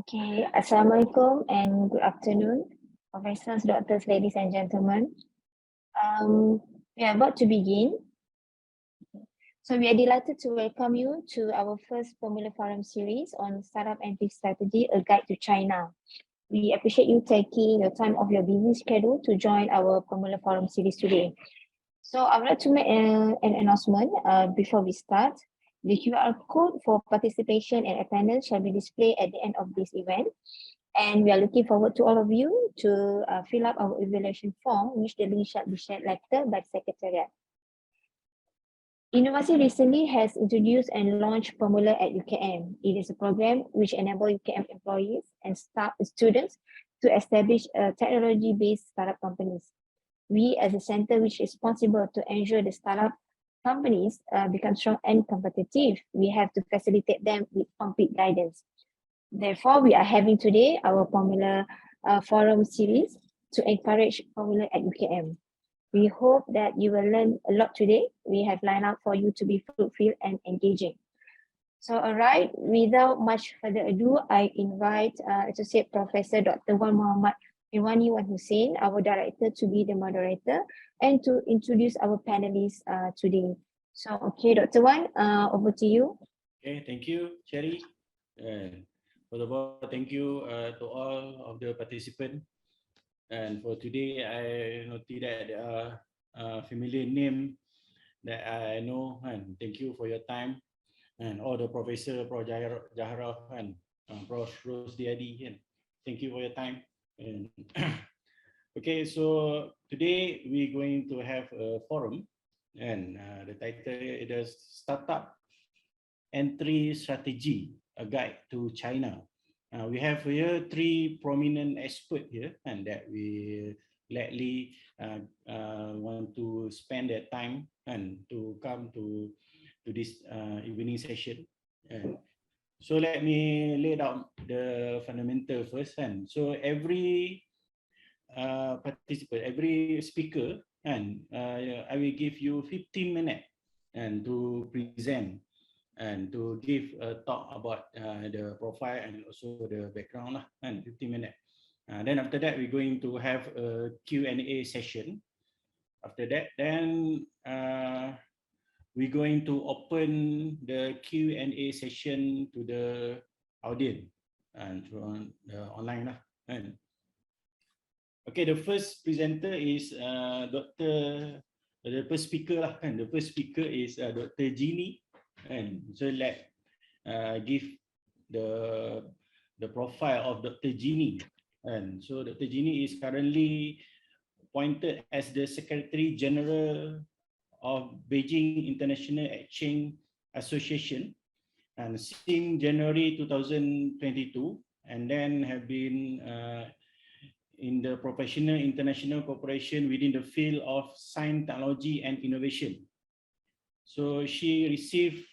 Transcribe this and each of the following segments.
Okay, Assalamualaikum and good afternoon, professors, doctors, ladies and gentlemen. We are about to begin. So we are delighted to welcome you to our first PEMULA Forum series on Startup Entry Strategy, a Guide to China. We appreciate you taking your time off your busy schedule to join our PEMULA Forum series today. So I would like to make an announcement before we start. The QR code for participation and attendance shall be displayed at the end of this event. And we are looking forward to all of you to fill up our evaluation form, which the link shall be shared later by the Secretariat. Innovasi recently has introduced and launched PEMULA at UKM. It is a program which enables UKM employees and staff students to establish technology-based startup companies. We, as a center which is responsible to ensure the startup companies become strong and competitive, we have to facilitate them with complete guidance. Therefore, we are having today our PEMULA Forum series to encourage PEMULA at UKM. We hope that you will learn a lot today. We have lined up for you to be fruitful and engaging. So, all right, without much further ado, I invite Associate Professor Dr. Wan Muhammad Irwani Wan Hussein, our director, to be the moderator and to introduce our panelists today. So, okay, Dr. Wan, over to you. Okay, thank you, Sherry. First of all, thank you to all of the participants. And for today, I noted that there are familiar name that I know, and thank you for your time. And all the Professor Prof. Jahara and Prof. Rose Diadi, and thank you for your time. And okay, so today we're going to have a forum, and the title is Startup Entry Strategy, a Guide to China. We have here three prominent experts here, and that we gladly want to spend their time and to come to this evening session. And so let me lay down the fundamental first. And so every participant, every speaker, and I will give you 15 minutes and to present and to give a talk about the profile and also the background, and 15 minutes. Then after that, we're going to have a Q&A session. After that, then we're going to open the Q&A session to the audience and through the online. And okay, the first presenter is the first speaker, and the first speaker is Dr. Jieni. And so let give the profile of Dr. Jieni. And so Dr. Jieni is currently appointed as the Secretary General of Beijing International Exchange Association, and since January 2022, and then have been in the professional international cooperation within the field of science, technology, and innovation. So she received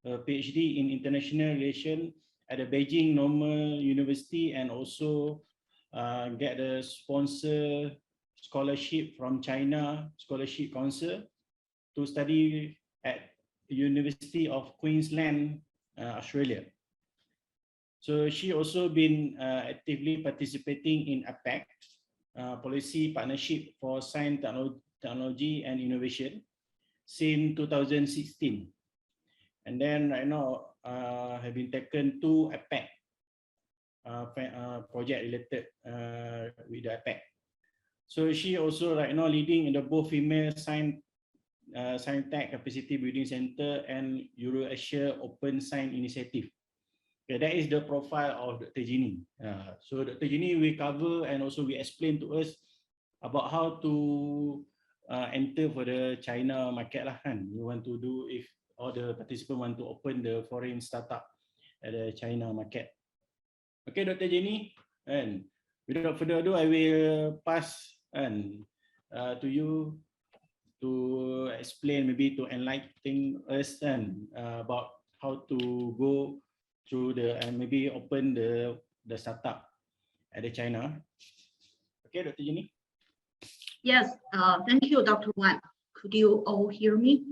a PhD in international relations at the Beijing Normal University, and also get a sponsor scholarship from China Scholarship Council to study at University of Queensland, Australia. So she also been actively participating in APEC, Policy Partnership for Science, Technology and Innovation, since 2016. And then right now have been taken to APEC project related with the APEC. So she also right now leading in the both female science tech capacity building center and Euro-Asia Open Science Initiative. Okay, that is the profile of Dr. Jieni. So Dr. Jieni will cover and also we explain to us about how to enter for the China market lah, kan. We want to do if all the participants want to open the foreign startup at the China market. Okay, Dr. Jieni, and without further ado, I will pass to you to explain, maybe to enlighten us and about how to go through the and maybe open the startup at the China. Okay, Dr. Jieni. Yes, thank you, Dr. Wan. Could you all hear me?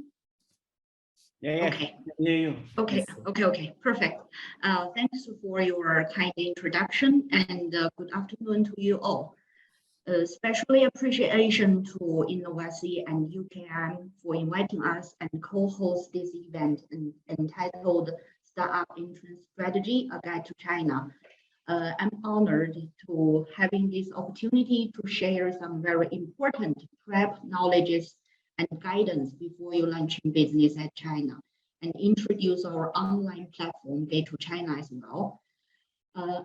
Yeah. Okay. Hear you. Okay. Yes. Okay. Perfect. Thanks for your kind introduction, and good afternoon to you all. Especially appreciation to Innovasi and UKM for inviting us and co-host this event entitled Startup Entrance Strategy, A Guide to China. I'm honored to having this opportunity to share some very important prep knowledges and guidance before you launch in business at China, and introduce our online platform, Gate to China, as well.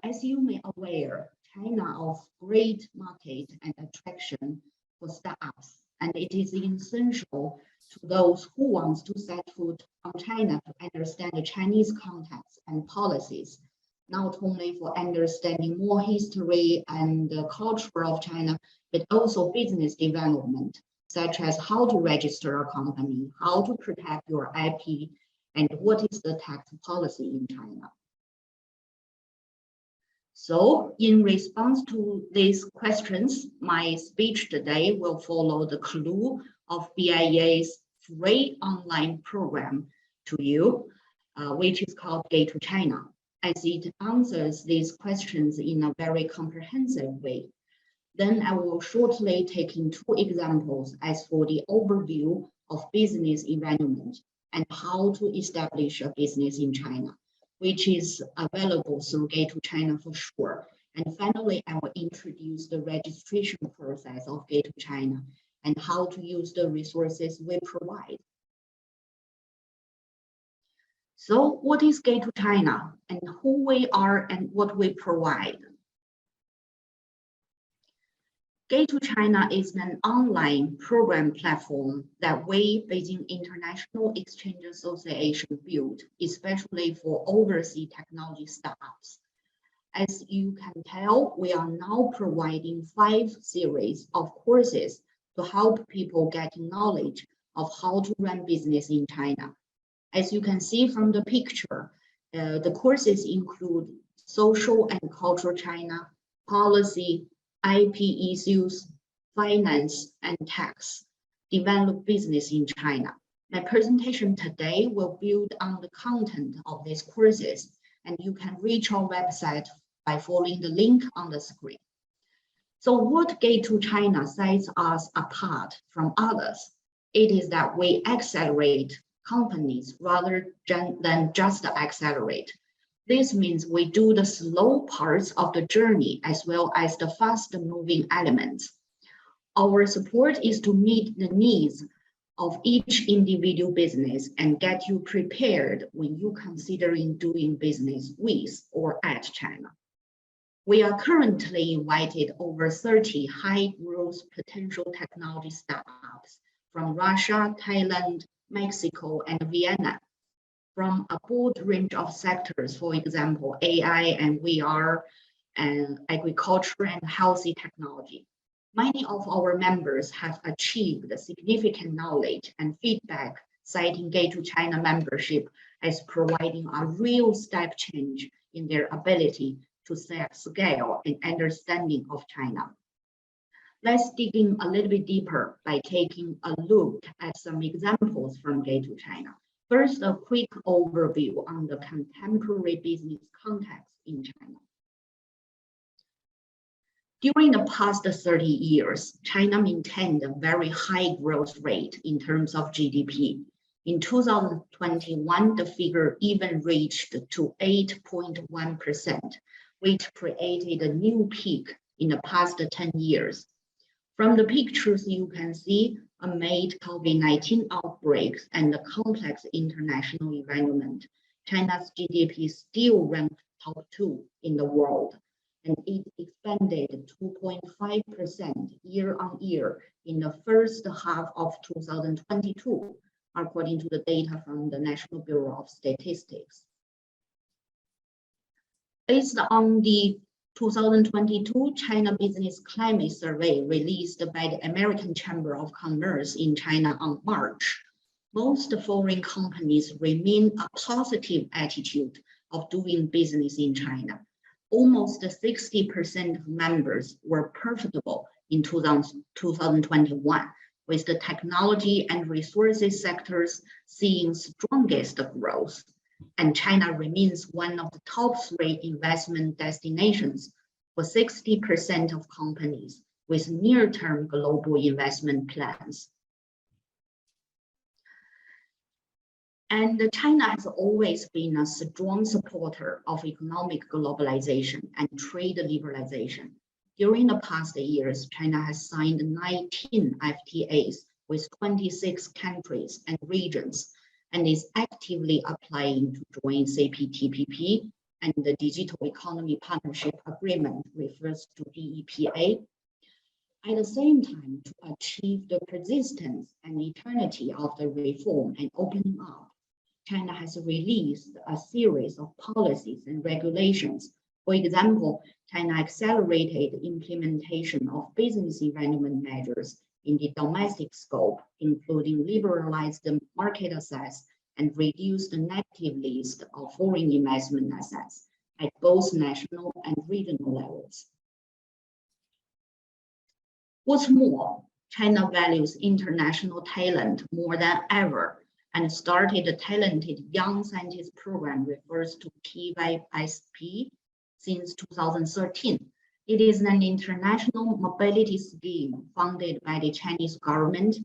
As you may aware, China offers great market and attraction for startups, and it is essential to those who want to set foot on China to understand the Chinese context and policies, not only for understanding more history and the culture of China, but also business development, such as how to register a company, how to protect your IP, and what is the tax policy in China. So in response to these questions, my speech today will follow the clue of BIA's free online program to you, which is called Gate to China, as it answers these questions in a very comprehensive way. Then I will shortly take in two examples as for the overview of business environment and how to establish a business in China, which is available through Gate to China for sure. And finally, I will introduce the registration process of Gate to China and how to use the resources we provide. So what is Gate to China, and who we are and what we provide? Gate to China is an online program platform that we, Beijing International Exchange Association, built, especially for overseas technology startups. As you can tell, we are now providing 5 series of courses to help people get knowledge of how to run business in China. As you can see from the picture, the courses include social and cultural China, policy, IP issues, finance, and tax, develop business in China. My presentation today will build on the content of these courses, and you can reach our website by following the link on the screen. So what Gate to China sets us apart from others? It is that we accelerate companies rather than just accelerate. This means we do the slow parts of the journey as well as the fast-moving elements. Our support is to meet the needs of each individual business and get you prepared when you're considering doing business with or at China. We are currently invited over 30 high-growth potential technology startups from Russia, Thailand, Mexico, and Vienna, from a broad range of sectors, for example, AI and VR, and agriculture and healthy technology. Many of our members have achieved significant knowledge and feedback, citing Gate to China membership as providing a real step change in their ability to set scale and understanding of China. Let's dig in a little bit deeper by taking a look at some examples from Gate to China. First, a quick overview on the contemporary business context in China. During the past 30 years, China maintained a very high growth rate in terms of GDP. In 2021, the figure even reached to 8.1%, which created a new peak in the past 10 years. From the pictures, you can see amid COVID-19 outbreaks and the complex international environment, China's GDP still ranked top 2 in the world, and it expanded 2.5% year on year in the first half of 2022, according to the data from the National Bureau of Statistics. Based on the 2022 China Business Climate Survey released by the American Chamber of Commerce in China on March, most foreign companies remain a positive attitude of doing business in China. Almost 60% of members were profitable in 2021, with the technology and resources sectors seeing strongest growth. And China remains one of the top 3 investment destinations for 60% of companies with near-term global investment plans. And China has always been a strong supporter of economic globalization and trade liberalization. During the past years, China has signed 19 FTAs with 26 countries and regions, and is actively applying to join CPTPP and the Digital Economy Partnership Agreement, refers to DEPA. At the same time, to achieve the persistence and eternity of the reform and opening up, China has released a series of policies and regulations. For example, China accelerated implementation of business environment measures in the domestic scope, including liberalized market access and reduced the negative list of foreign investment assets at both national and regional levels. What's more, China values international talent more than ever and started the Talented Young Scientist Program, refers to TYSP, since 2013. It is an international mobility scheme funded by the Chinese government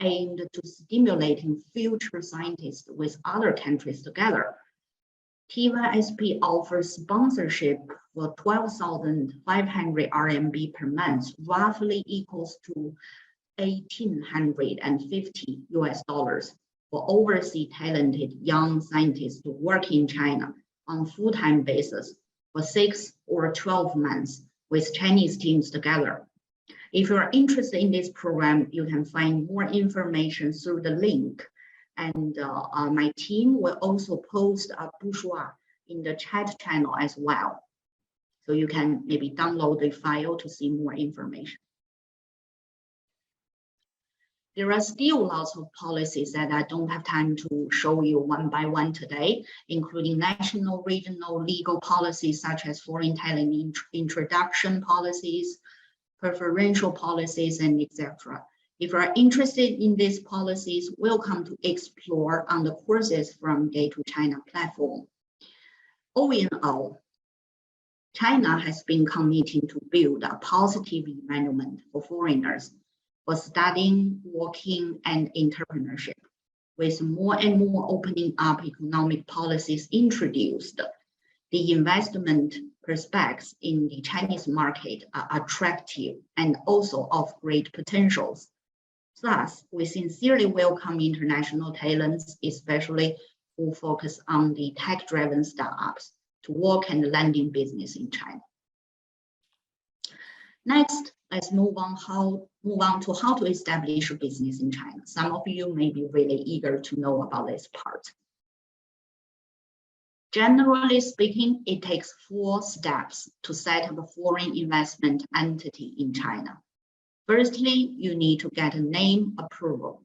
aimed to stimulating future scientists with other countries together. TYSP offers sponsorship for 12,500 RMB per month, roughly equals to $1,850 for overseas talented young scientists to work in China on full-time basis for 6 or 12 months with Chinese teams together. If you're interested in this program, you can find more information through the link. And my team will also post a brochure in the chat channel as well. So you can maybe download the file to see more information. There are still lots of policies that I don't have time to show you one by one today, including national, regional, legal policies such as foreign talent introduction policies, preferential policies, and etc. If you are interested in these policies, welcome to explore on the courses from Gate to China platform. All in all, China has been committing to build a positive environment for foreigners for studying, working, and entrepreneurship. With more and more opening up economic policies introduced, the investment prospects in the Chinese market are attractive and also of great potentials. Thus, we sincerely welcome international talents, especially who focus on the tech-driven startups, to work and land in business in China. Next, let's move on to how to establish a business in China. Some of you may be really eager to know about this part. Generally speaking, it takes 4 steps to set up a foreign investment entity in China. Firstly, you need to get a name approval.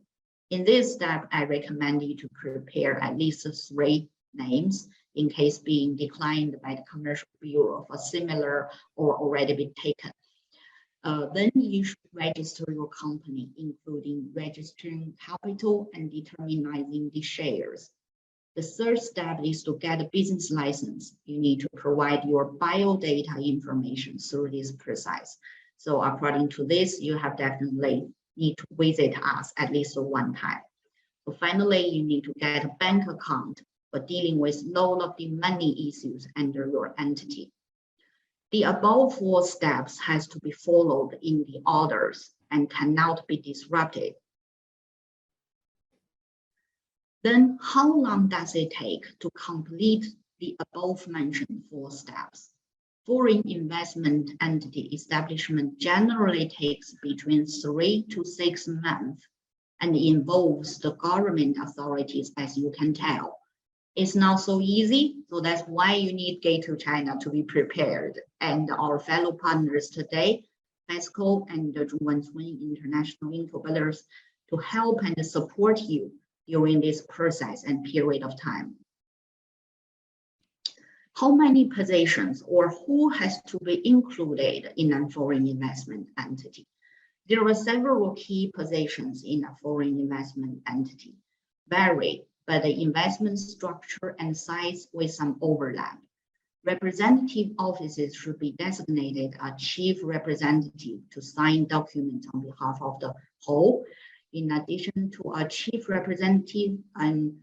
In this step, I recommend you to prepare at least 3 names in case being declined by the Commercial Bureau for similar or already been taken. Then you should register your company, including registering capital and determining the shares. The third step is to get a business license. You need to provide your biodata information through this process. So according to this, you have definitely need to visit us at least 1 time. So finally, you need to get a bank account for dealing with loan of the money issues under your entity. The above 4 steps has to be followed in the orders and cannot be disrupted. Then how long does it take to complete the above mentioned 4 steps? Foreign investment entity establishment generally takes between 3 to 6 months and involves the government authorities, as you can tell. It's not so easy, so that's why you need Gate to China to be prepared. And our fellow partners today, FESCO and the Zhongguancun international incubators, to help and support you during this process and period of time. How many positions or who has to be included in a foreign investment entity? There are several key positions in a foreign investment entity, vary by the investment structure and size with some overlap. Representative offices should be designated a chief representative to sign documents on behalf of the whole. In addition to a chief representative and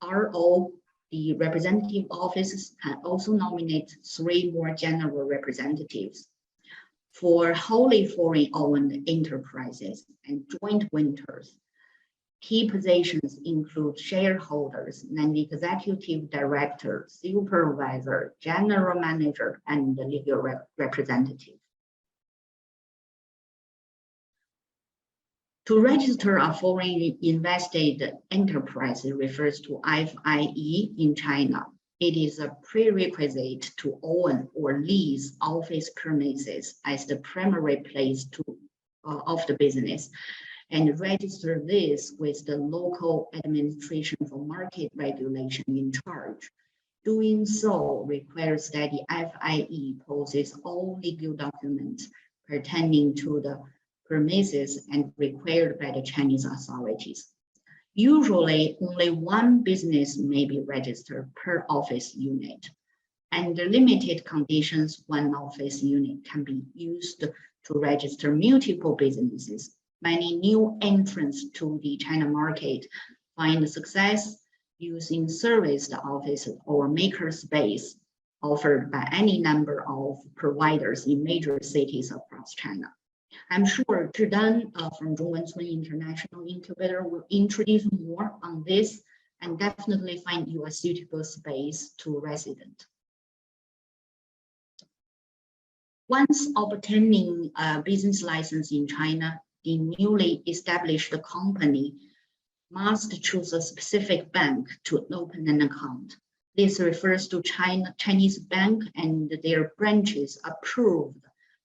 RO, the representative offices can also nominate 3 more general representatives. For wholly foreign-owned enterprises and joint ventures, key positions include shareholders, non-executive director, supervisor, general manager, and the legal representative. To register a foreign invested enterprise refers to FIE in China. It is a prerequisite to own or lease office premises as the primary place of the business, and register this with the local administration for market regulation in charge. Doing so requires that the FIE possesses all legal documents pertaining to the premises and required by the Chinese authorities. Usually, only one business may be registered per office unit. Under limited conditions, one office unit can be used to register multiple businesses. Many new entrants to the China market find success using serviced office or makerspace offered by any number of providers in major cities across China. I'm sure Zhidan from Zhongguancun International Incubator will introduce more on this and definitely find you a suitable space to resident. Once obtaining a business license in China, the newly established company must choose a specific bank to open an account. This refers to Chinese bank and their branches approved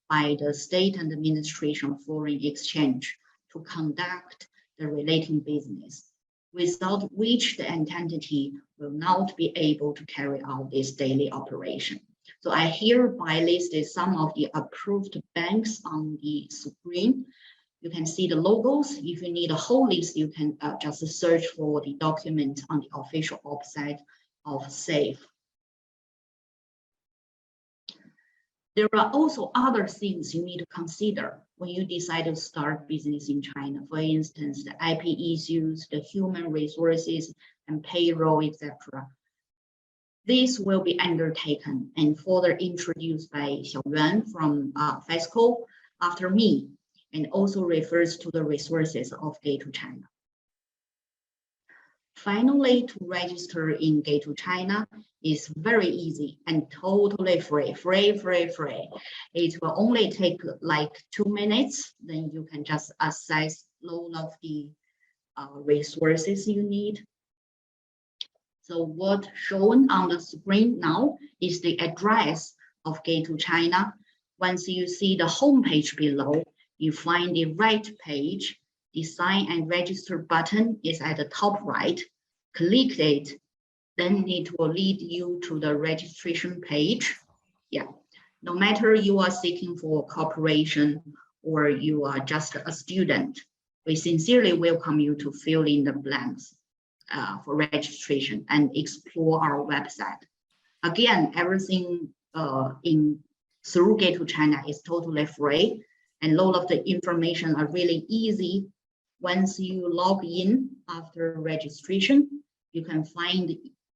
by the State and Administration of Foreign Exchange to conduct the relating business, without which the entity will not be able to carry out this daily operation. So I hereby listed some of the approved banks on the screen. You can see the logos. If you need a whole list, you can just search for the document on the official website of SAFE. There are also other things you need to consider when you decide to start business in China. For instance, the IP issues, the human resources, and payroll, etc. This will be undertaken and further introduced by Xiaoyuen from FESCO after me, and also refers to the resources of Gate to China. Finally, to register in Gate to China is very easy and totally free. It will only take like 2 minutes. Then you can just access all of the resources you need. So what shown on the screen now is the address of Gate to China. Once you see the home page below, you find the right page. The sign and register button is at the top right. Click it, then it will lead you to the registration page. Yeah, no matter you are seeking for cooperation or you are just a student, we sincerely welcome you to fill in the blanks for registration and explore our website. Again, everything through Gate to China is totally free, and all of the information are really easy. Once you log in after registration, you can find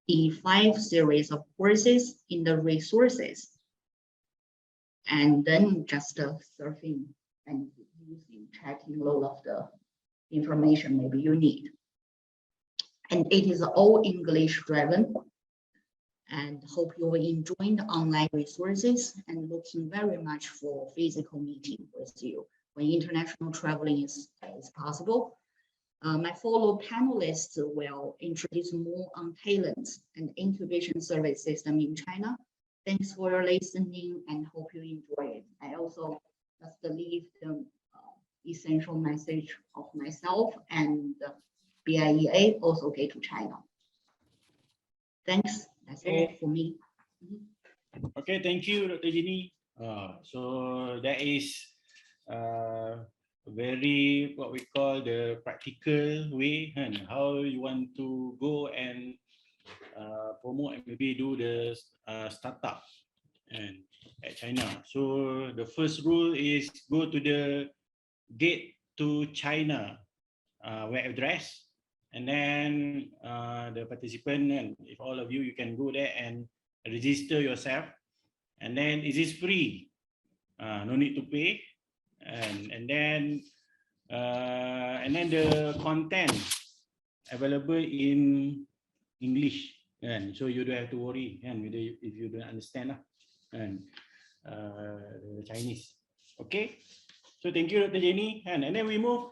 the 5 series of courses in the resources, and then just surfing and using, checking all of the information maybe you need. And it is all English driven, and hope you will enjoy the online resources and looking very much for physical meeting with you when international traveling is possible. My fellow panelists will introduce more on talents and incubation service system in China. Thanks for your listening and hope you enjoy it. I also just leave the essential message of myself and BIEA also Gate to China. Thanks. That's all for me. Okay, thank you, Dr. Jieni. So that is very what we call the practical way and how you want to go and promote and maybe do the startup and at China. So the first rule is go to the Gate to China web address, and then the participant, and if all of you, you can go there and register yourself, and then it is free, no need to pay, and then the content available in English, and so you don't have to worry, and if you don't understand and the Chinese. Okay, so thank you, Dr. Jieni, and then we move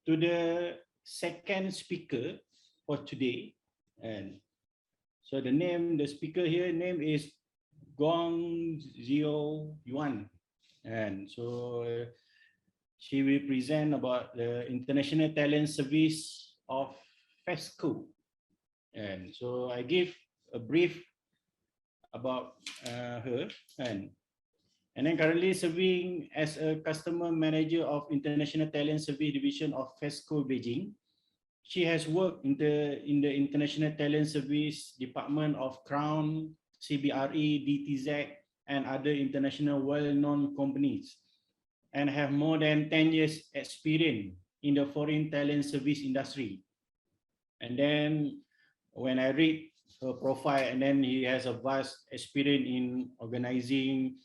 to the second speaker for today, and so the speaker here name is Guong Xiaoyuen, and so she will present about the International Talent Service of FESCO, and so I give a brief about her, and then currently serving as a customer manager of International Talent Service Division of FESCO Beijing. She has worked in the International Talent Service Department of Crown, CBRE, DTZ, and other international well-known companies, and have more than 10 years experience in the foreign talent service industry. And then when I read her profile, and then he has a vast experience in organizing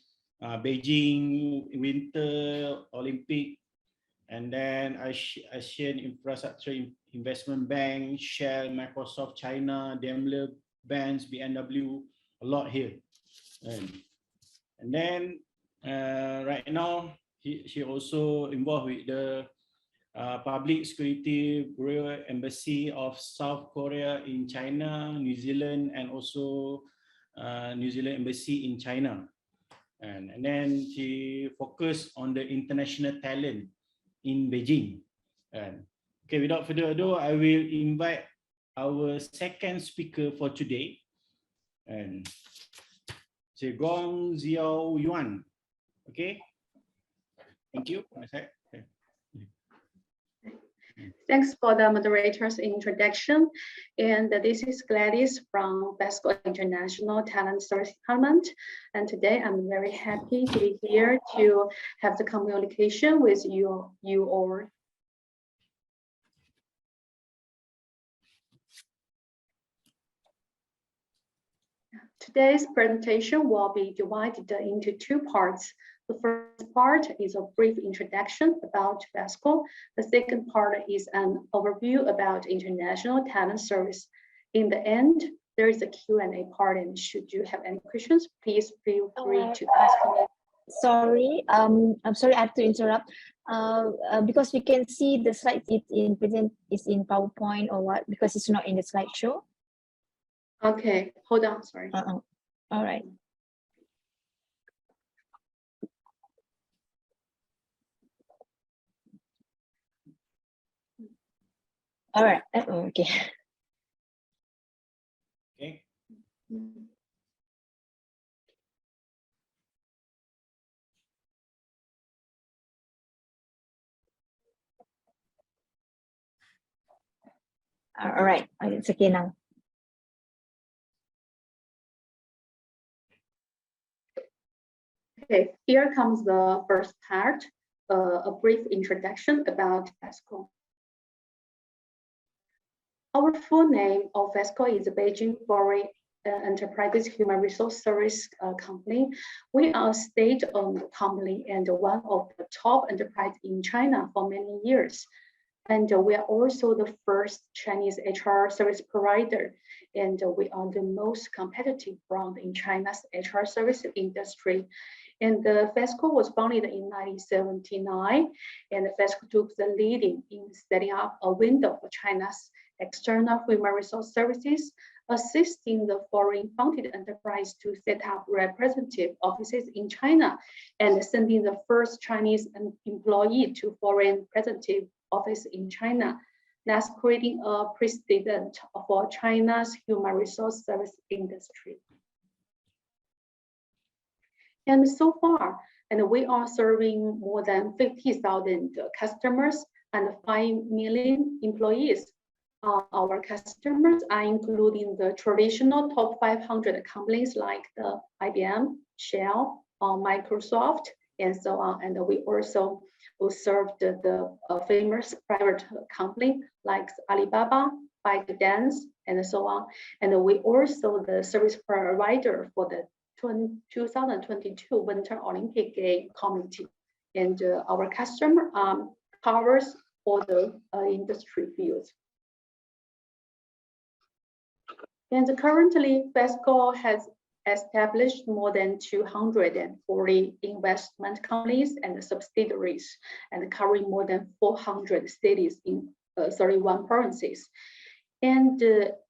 Beijing Winter Olympic, and then Asian Infrastructure Investment Bank, Shell, Microsoft China, Daimler, Benz, BMW, a lot here. And then right now, she also involved with the Public Security Bureau Embassy of South Korea in China, New Zealand, and also New Zealand Embassy in China. And then she focused on the international talent in Beijing. And okay, without further ado, I will invite our second speaker for today, and Guong Xiaoyuen. Okay, thank you. Thanks for the moderator's introduction. And this is Gladys from FESCO International Talent Service Department. And today I'm very happy to be here to have the communication with you all. Today's presentation will be divided into two parts. The first part is a brief introduction about FESCO. The second part is an overview about international talent service. In the end, there is a Q&A part, and should you have any questions, please feel free to ask me. Sorry, I'm sorry I have to interrupt. Because we can see the slides is in PowerPoint or what, because it's not in the slideshow. Okay, hold on, sorry. All right. All right. Okay. Okay. All right. It's okay now. Okay, here comes the first part, a brief introduction about FESCO. Our full name of FESCO is the Beijing Foreign Enterprises Human Resource Service Company. We are a state-owned company and one of the top enterprises in China for many years. And we are also the first Chinese HR service provider. And we are the most competitive brand in China's HR service industry. And the FESCO was founded in 1979, and the FESCO took the lead in setting up a window for China's external human resource services, assisting the foreign-funded enterprise to set up representative offices in China, and sending the first Chinese employee to foreign representative office in China, thus creating a precedent for China's human resource service industry. And so far, And we are serving more than 50,000 customers and 5 million employees. Our customers are including the traditional top 500 companies like the IBM, Shell, Microsoft, and so on. And we also serve the famous private company like Alibaba, ByteDance, and so on. And we also the service provider for the 2022 Winter Olympic Game Committee. And our customer covers all the industry fields. And currently, FESCO has established more than 240 investment companies and subsidiaries, and covering more than 400 cities in 31 provinces. And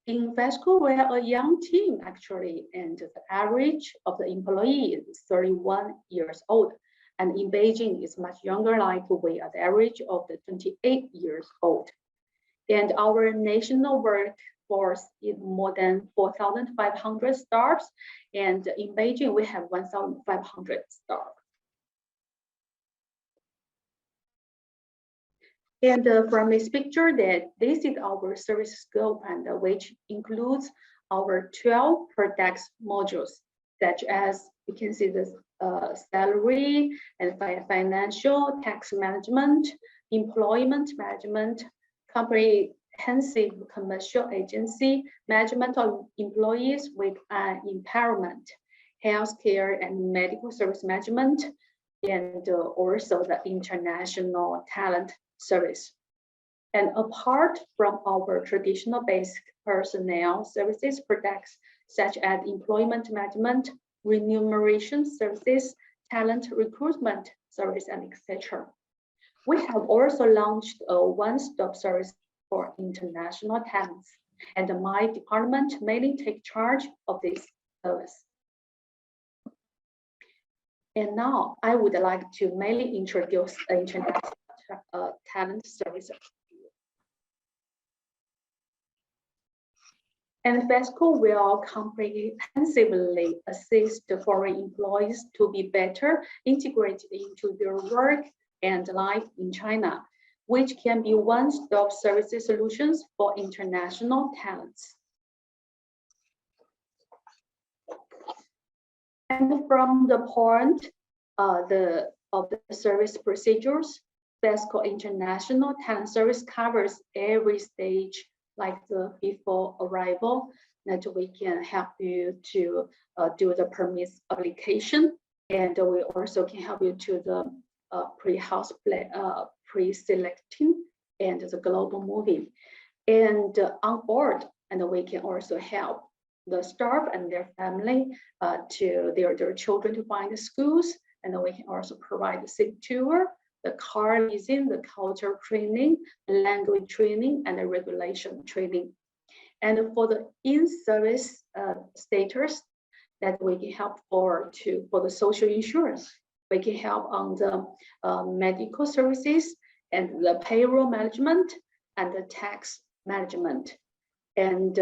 in FESCO, we're a young team actually, and the average of the employee is 31 years old. And in Beijing, it's much younger, like we are the average of the 28 years old. And our national workforce is more than 4,500 staffs. And in Beijing, we have 1,500 staff. And from this picture, that this is our service scope, and which includes our 12 products modules, such as you can see this salary and financial, tax management, employment management, comprehensive commercial agency, management of employees with impairment, healthcare and medical service management, and also the international talent service. And apart from our traditional basic personnel services products, such as employment management, remuneration services, talent recruitment service, and etc. We have also launched a one-stop service for international talents, and my department mainly takes charge of this service. And now I would like to mainly introduce the international talent services. And FESCO will comprehensively assist foreign employees to be better integrated into their work and life in China, which can be one-stop services solutions for international talents. And from the point of the service procedures, FESCO International Talent Service covers every stage, like the before arrival, that we can help you to do the permits application, and we also can help you to the pre-selecting and the global moving, and on board, and we can also help the staff and their family to their children to find the schools, and we can also provide the safe tour, the car leasing, the culture training, language training, and the regulation training. And for the in-service status, that we can help for the social insurance. We can help on the medical services and the payroll management and the tax management. And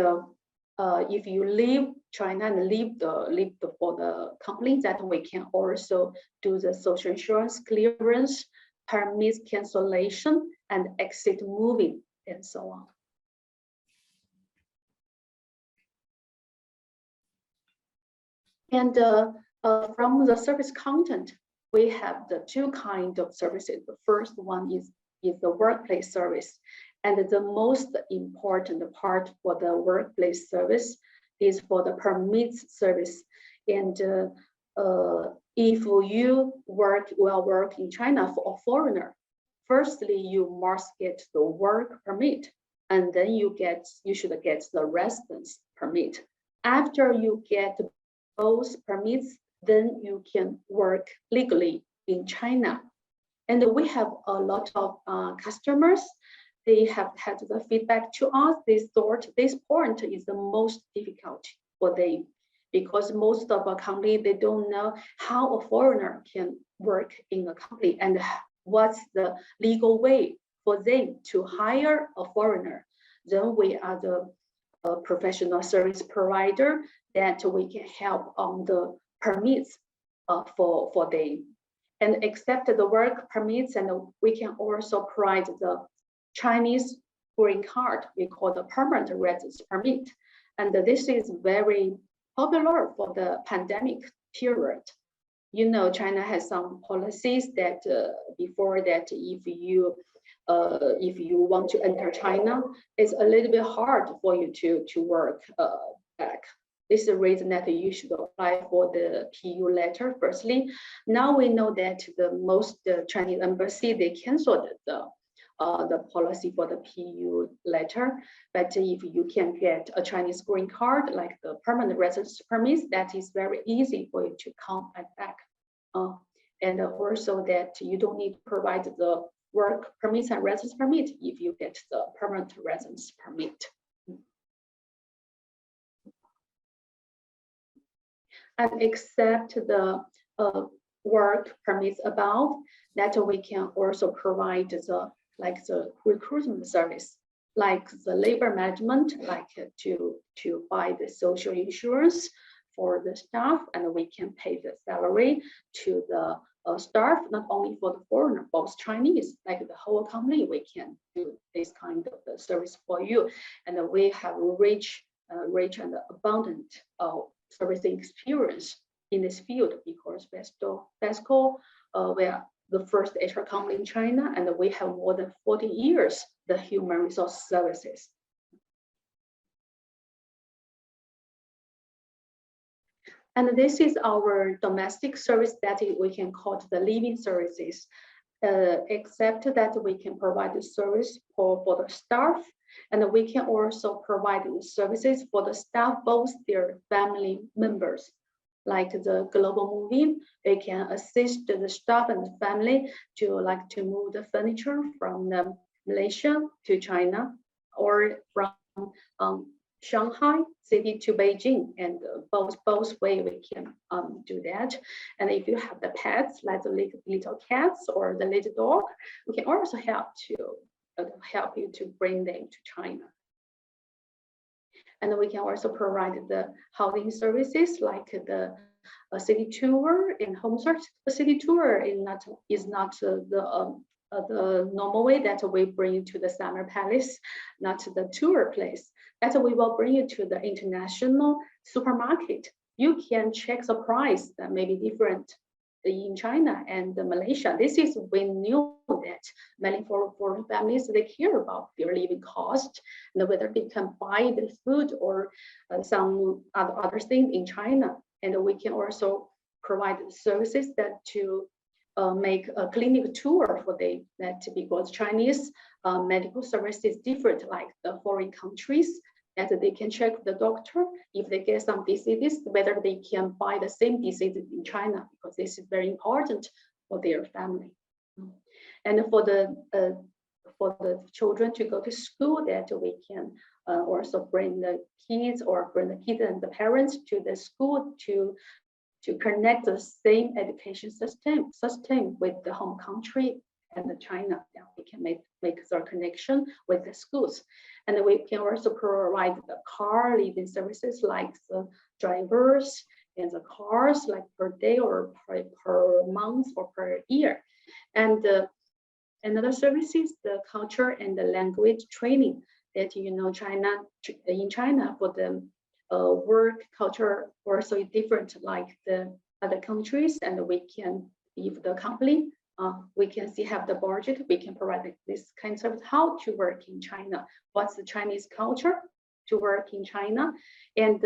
if you leave China and leave for the company, that we can also do the social insurance clearance, permits cancellation, and exit moving, and so on. And from the service content, we have the two kinds of services. The first one is the workplace service. And the most important part for the workplace service is for the permits service. And if you will work in China for a foreigner, firstly, you must get the work permit, and then you should get the residence permit. After you get both permits, then you can work legally in China. And we have a lot of customers. They have had the feedback to us. They thought this point is the most difficult for them, because most of our company, they don't know how a foreigner can work in a company and what's the legal way for them to hire a foreigner. Then we are the professional service provider that we can help on the permits for them. and accept the work permits, and we can also provide the Chinese green card, we call the permanent residence permit. And this is very popular for the pandemic period. You know, China has some policies that before that, if you want to enter China, it's a little bit hard for you to work back. This is the reason that you should apply for the PU letter firstly. Now we know that most Chinese embassy, they canceled the policy for the PU letter. But if you can get a Chinese green card, like the permanent residence permit, that is very easy for you to come back. And also that you don't need to provide the work permits and residence permit if you get the permanent residence permit. And except the work permits above, that we can also provide the recruitment service, like the labor management, like to buy the social insurance for the staff, and we can pay the salary to the staff, not only for the foreigner, both Chinese, like the whole company, we can do this kind of the service for you. And we have rich and abundant service experience in this field, because FESCO, we are the first HR company in China, and we have more than 40 years the human resource services. And this is our domestic service that we can call the living services, except that we can provide the service for the staff, and we can also provide the services for the staff, both their family members. Like the global moving, they can assist the staff and the family to move the furniture from Malaysia to China, or from Shanghai city to Beijing, and both way we can do that. And if you have the pets, like the little cats or the little dog, we can also help you to bring them to China. And we can also provide the housing services, like the city tour and home search. The city tour is not the normal way that we bring you to the summer palace, not the tour place. That we will bring you to the international supermarket. You can check the price that may be different in China and Malaysia. This is when knew that many foreign families, they care about their living cost and whether they can buy the food or some other things in China. And we can also provide services that to make a clinic tour for them, that because Chinese medical service is different like the foreign countries, that they can check the doctor if they get some diseases, whether they can buy the same diseases in China, because this is very important for their family. And for the children to go to school, that we can also bring the kids and the parents to the school to connect the same education system with the home country and China. Yeah, we can make the connection with the schools. And we can also provide the car leasing services, like the drivers and the cars, like per day or per month or per year. And another service is the culture and the language training, that in China for the work culture also different like the other countries, and we can, if the company we can have the budget, we can provide this kind of service, how to work in China, what's the Chinese culture to work in China, and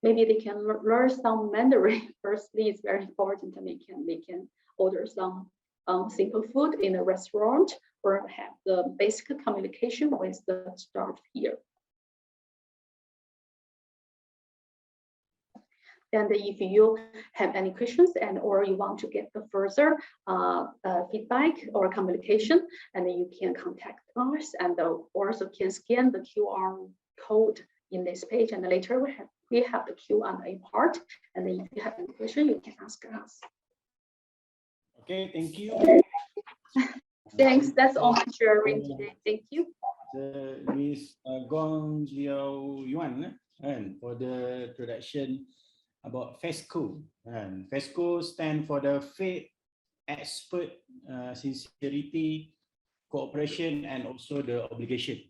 maybe they can learn some Mandarin. Firstly, it's very important that they can order some simple food in a restaurant, or have the basic communication with the staff here. And if you have any questions or you want to get the further feedback or communication, and you can contact us, and also can scan the QR code in this page. And later we have the Q&A part. And if you have any question, you can ask us. Okay, thank you. Thanks. That's all my sharing today. Thank you. Ms. Guong Xiaoyuen, and for the introduction about FESCO. And FESCO stands for the Faith, expert, sincerity, cooperation, and also the obligation.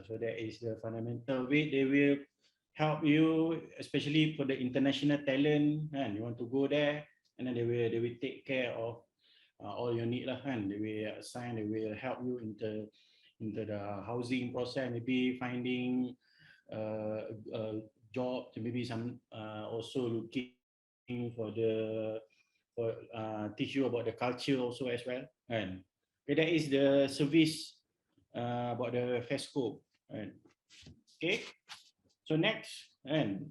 So that is the fundamental way they will help you, especially for the international talent, and you want to go there, and then they will take care of all your need lah, and they will assign, they will help you into the housing process, maybe finding a job, maybe some also looking for teach you about the culture also as well, and okay, that is the service about the FESCO. And okay, so next, and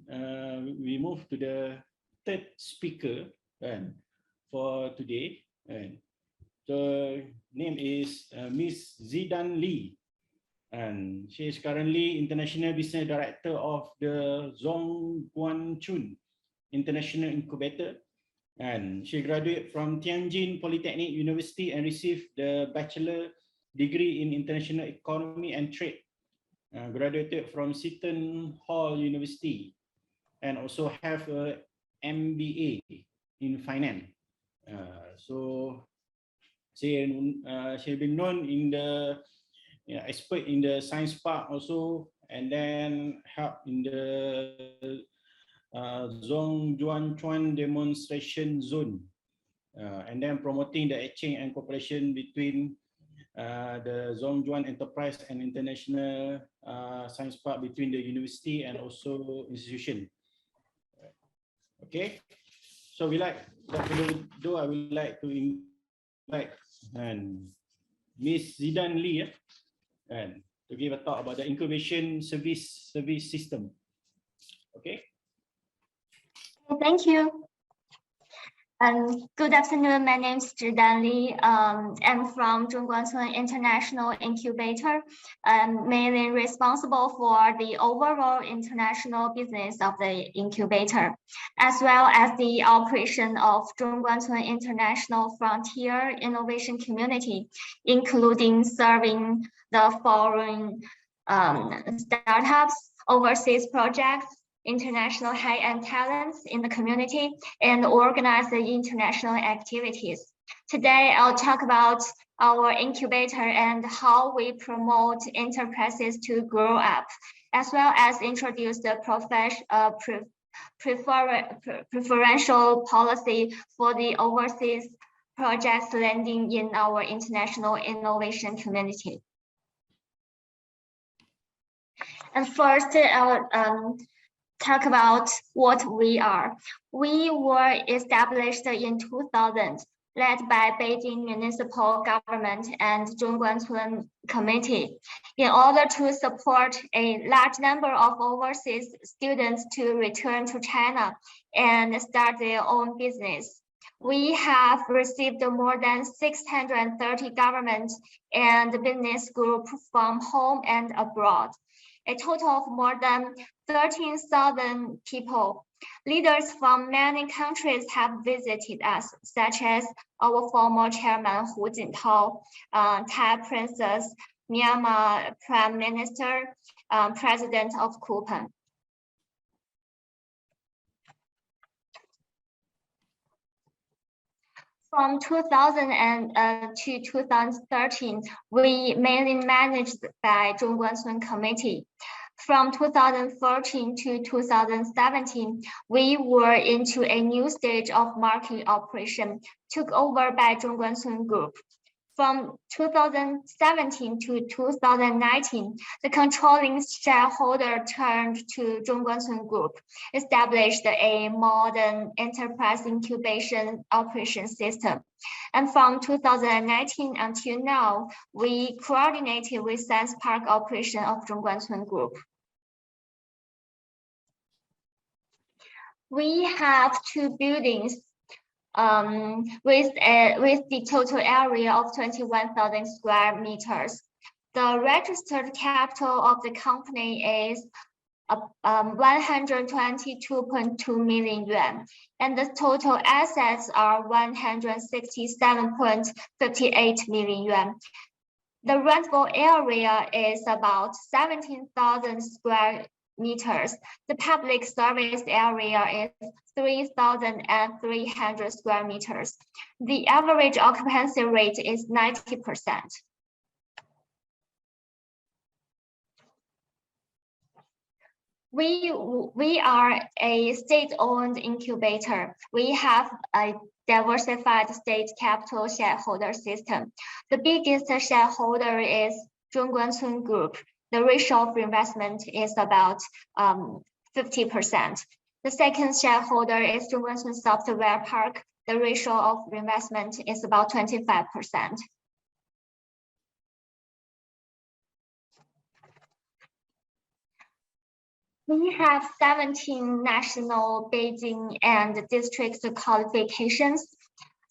we move to the third speaker, and for today, and the name is Miss Zeedan Lee, and she is currently International Business Director of the Zhongguancun International Incubator, and she graduated from Tianjin Polytechnic University and received the bachelor degree in International Economy and Trade. Graduated from Seton Hall University, and also have a MBA in finance. So she been known in the expert in the science park also, and then help in the Zhongguancun demonstration zone, and then promoting the exchange and cooperation between the Zhongguancun Enterprise and International Science Park between the university and also institution. Okay, so I would like to invite Miss Zeedan Lee and to give a talk about the incubation service system. Okay. Thank you. Good afternoon. My name is Zhidan Lee. I'm from Zhongguancun International Incubator. I'm mainly responsible for the overall international business of the incubator, as well as the operation of Zhongguancun International Frontier Innovation Community, including serving the foreign startups, overseas projects, international high-end talents in the community, and organize the international activities. Today, I'll talk about our incubator and how we promote enterprises to grow up, as well as introduce the preferential policy for the overseas projects landing in our international innovation community. And first, I'll talk about what we are. We were established in 2000, led by Beijing Municipal Government and Zhongguancun Committee, in order to support a large number of overseas students to return to China and start their own business. We have received more than 630 government and business groups from home and abroad, a total of more than 13,000 people. Leaders from many countries have visited us, such as our former chairman Hu Jintao, Thai Princess, Myanmar Prime Minister, President of Coupon. From 2000 to 2013, we mainly managed by Zhongguancun Committee. From 2014 to 2017, we were into a new stage of market operation, took over by Zhongguancun Group. From 2017 to 2019, the controlling shareholder turned to Zhongguancun Group, established a modern enterprise incubation operation system. And from 2019 until now, we coordinated with Science Park operation of Zhongguancun Group. We have two buildings with the total area of 21,000 square meters. The registered capital of the company is 122.2 million yuan, and the total assets are 167.58 million yuan. The rentable area is about 17,000 square meters. The public service area is 3,300 square meters. The average occupancy rate is 90%. We are a state-owned incubator. We have a diversified state capital shareholder system. The biggest shareholder is Zhongguancun Group. The ratio of investment is about 50%. The second shareholder is Zhongguancun Software Park. The ratio of investment is about 25%. We have 17 national, Beijing, and district qualifications.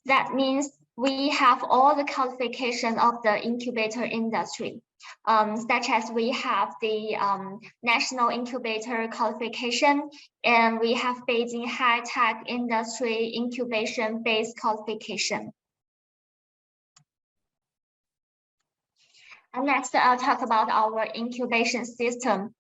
That means we have all the qualification of the incubator industry, such as we have the national incubator qualification, and we have Beijing high-tech industry incubation-based qualification. And next, I'll talk about our incubation system.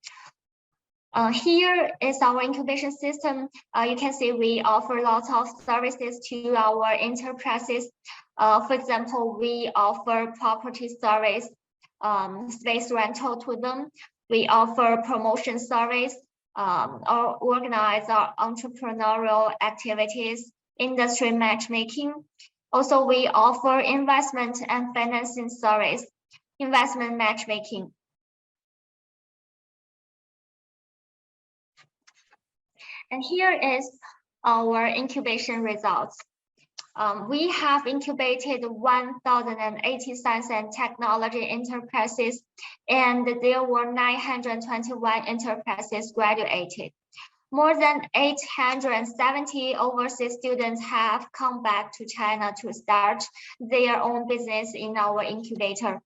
Here is our incubation system. You can see we offer lots of services to our enterprises. For example, we offer property service, space rental to them. We offer promotion service, or organize our entrepreneurial activities, industry matchmaking. Also, we offer investment and financing service, investment matchmaking. And here is our incubation results. We have incubated 1,080 science and technology enterprises, and there were 921 enterprises graduated. More than 870 overseas students have come back to China to start their own business in our incubator.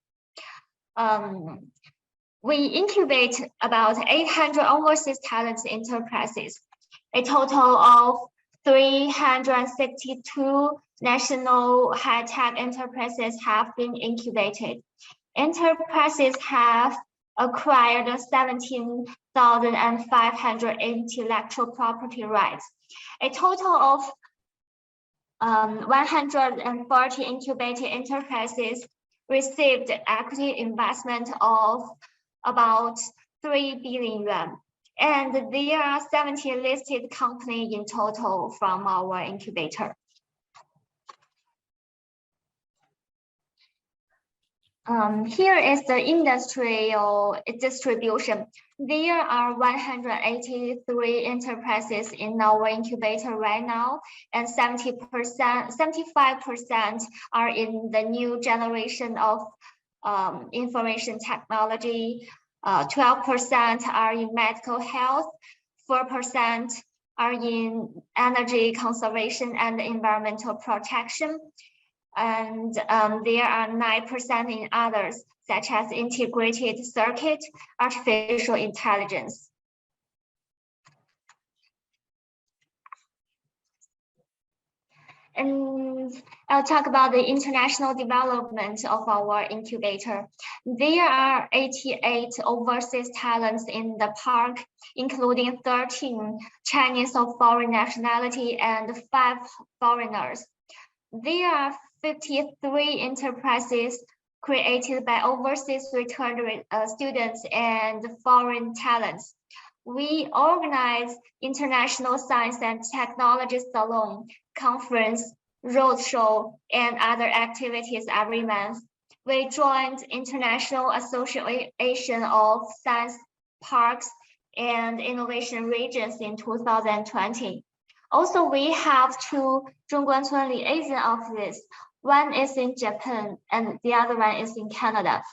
We incubate about 800 overseas talent enterprises. A total of 362 national high-tech enterprises have been incubated. Enterprises have acquired 17,500 intellectual property rights. A total of 140 incubated enterprises received equity investment of about 3 billion yuan. And there are 70 listed companies in total from our incubator. Here is the industrial distribution. There are 183 enterprises in our incubator right now, and 75% are in the new generation of information technology. 12% are in medical health, 4% are in energy conservation and environmental protection, and there are 9% in others, such as integrated circuit, artificial intelligence. And I'll talk about the international development of our incubator. There are 88 overseas talents in the park, including 13 Chinese of foreign nationality and 5 foreigners. There are 53 enterprises created by overseas returned students and foreign talents. We organize international science and technology salon, conference, roadshow, and other activities every month. We joined International Association of Science Parks and Innovation Regions in 2020. Also, we have 2 Zhongguancun liaison offices. One is in Japan and the other one is in Canada.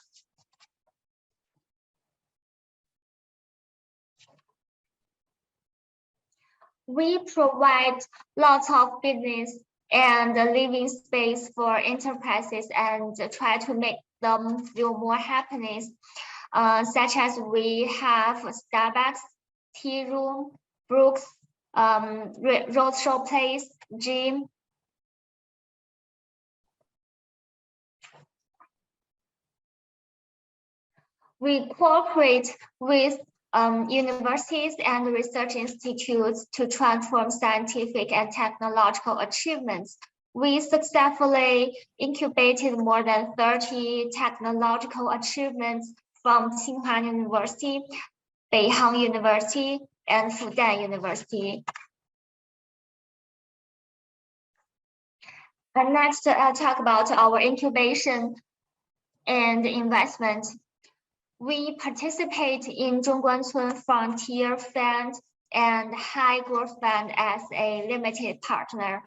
We provide lots of business and living space for enterprises and try to make them feel more happiness, such as we have Starbucks, tea room, Brooks, roadshow place, gym. We cooperate with universities and research institutes to transform scientific and technological achievements. We successfully incubated more than 30 technological achievements from Tsinghua University, Beihang University, and Fudan University. And next, I'll talk about our incubation and investment. We participate in Zhongguancun Frontier Fund and High Growth Fund as a limited partner.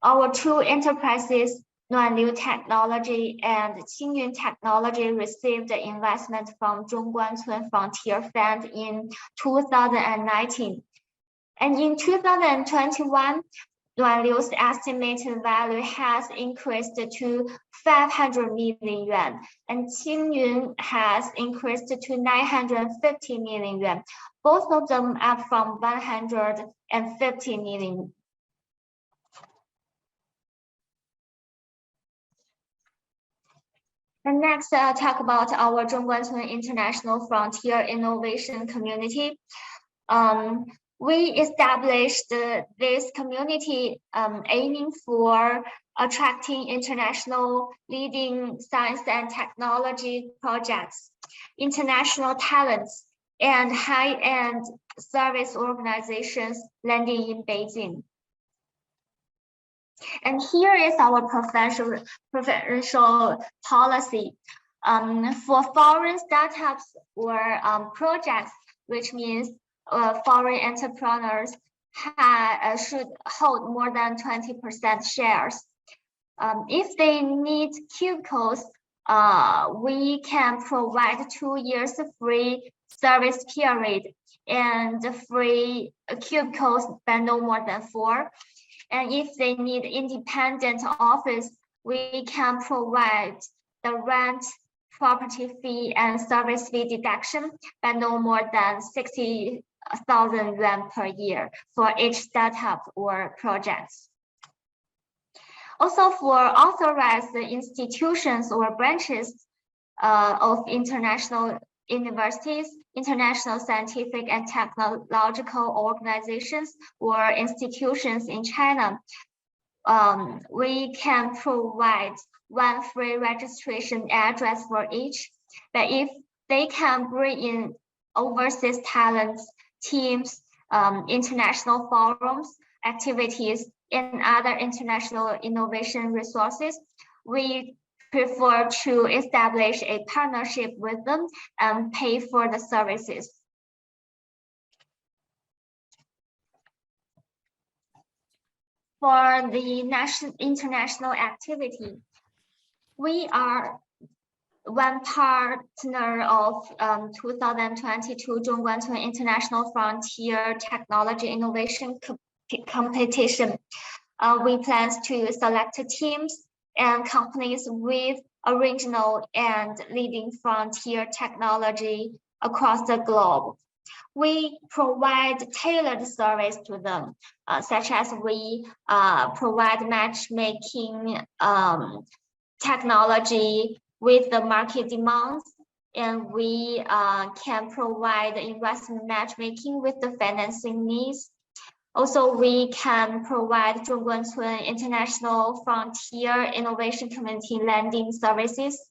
Our two enterprises, Nuanliu Technology and Xiaoyuen Technology, received the investment from Zhongguancun Frontier Fund in 2019. And in 2021, Nuanliu's estimated value has increased to 500 million yuan, and Xiaoyuen has increased to 950 million yuan, both of them up from 150 million. And next, I'll talk about our Zhongguancun International Frontier Innovation Community. We established this community aiming for attracting international leading science and technology projects, international talents, and high-end service organizations landing in Beijing. And here is our preferential policy. For foreign startups or projects, which means foreign entrepreneurs should hold more than 20% shares. If they need cubicles, we can provide 2 years free service period and free cubicles but no more than 4. And if they need independent office, we can provide the rent, property fee, and service fee deduction, but no more than 60,000 yuan per year for each startup or projects. Also, for authorized institutions or branches of international universities, international scientific and technological organizations or institutions in China, we can provide 1 free registration address for each. But if they can bring in overseas talents, teams, international forums, activities, and other international innovation resources, we prefer to establish a partnership with them and pay for the services. For the international activity, we are one partner of 2022 Zhongguancun International Frontier Technology Innovation Competition. We plan to select teams and companies with original and leading frontier technology across the globe. We provide tailored service to them, such as we provide matchmaking technology with the market demands, and we can provide investment matchmaking with the financing needs. Also, we can provide Zhongguancun International Frontier Innovation Community lending services.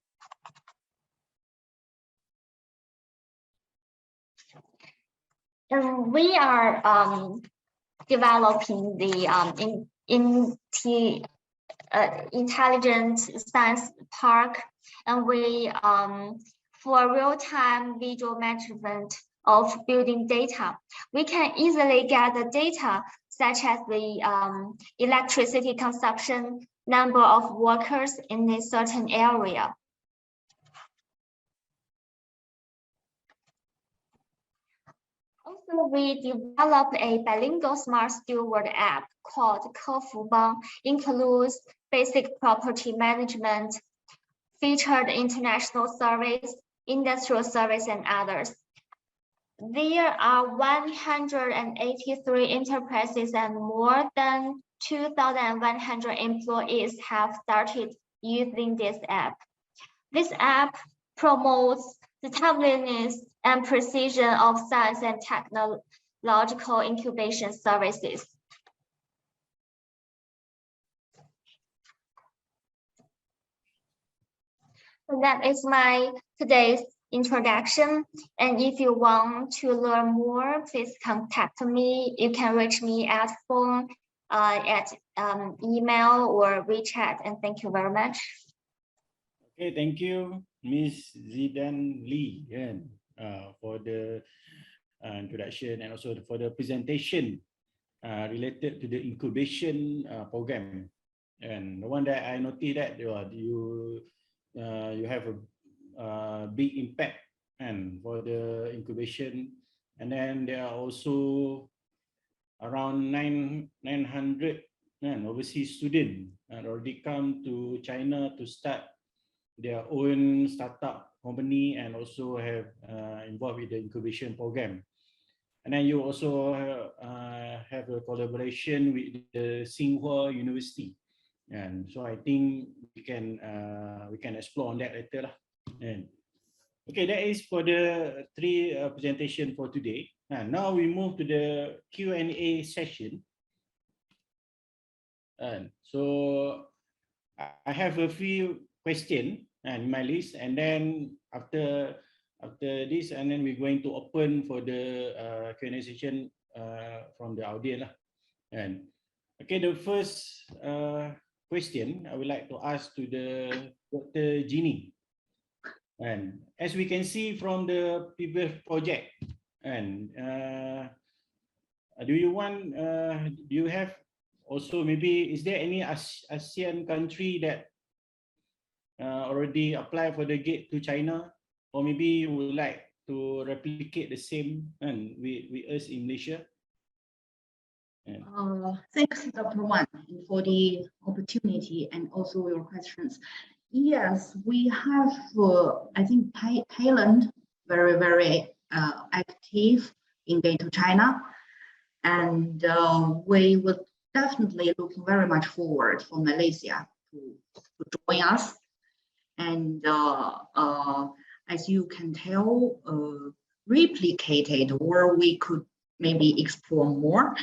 And we are developing the intelligent science park, and we for real-time visual management of building data. We can easily get the data such as the electricity consumption, number of workers in a certain area. Also, we developed a bilingual smart steward app called Kefubang, includes basic property management, featured international service, industrial service, and others. There are 183 enterprises and more than 2,100 employees have started using this app. This app promotes the timeliness and precision of science and technological incubation services. So that is my today's introduction. And if you want to learn more, please contact me. You can reach me at phone, at email or WeChat. And thank you very much. Okay, thank you, Ms. Zeedan Lee, for the introduction and also for the presentation related to the incubation program. And the one that I noticed that you have a big impact and for the incubation, and then there are also around 900 overseas students already come to China to start their own startup company and also have involved with the incubation program. And then you also have a collaboration with the Tsinghua University. And so I think we can explore on that later lah. And okay, that is for the three presentation for today. And now we move to the Q&A session. And so I have a few questions in my list, and then after this, and then we're going to open for the Q&A session from the audience lah. And okay, the first question I would like to ask to the Dr. Jieni. And as we can see from the previous project, and do you have also maybe, is there any ASEAN country that already applied for the gate to China, or maybe you would like to replicate the same and with us in Malaysia? Thanks, Dr. Wan, for the opportunity and also your questions. Yes, we have, I think, Thailand very active in Gate to China, and we would definitely looking very much forward for Malaysia to join us. And as you can tell, replicated, or we could maybe explore more.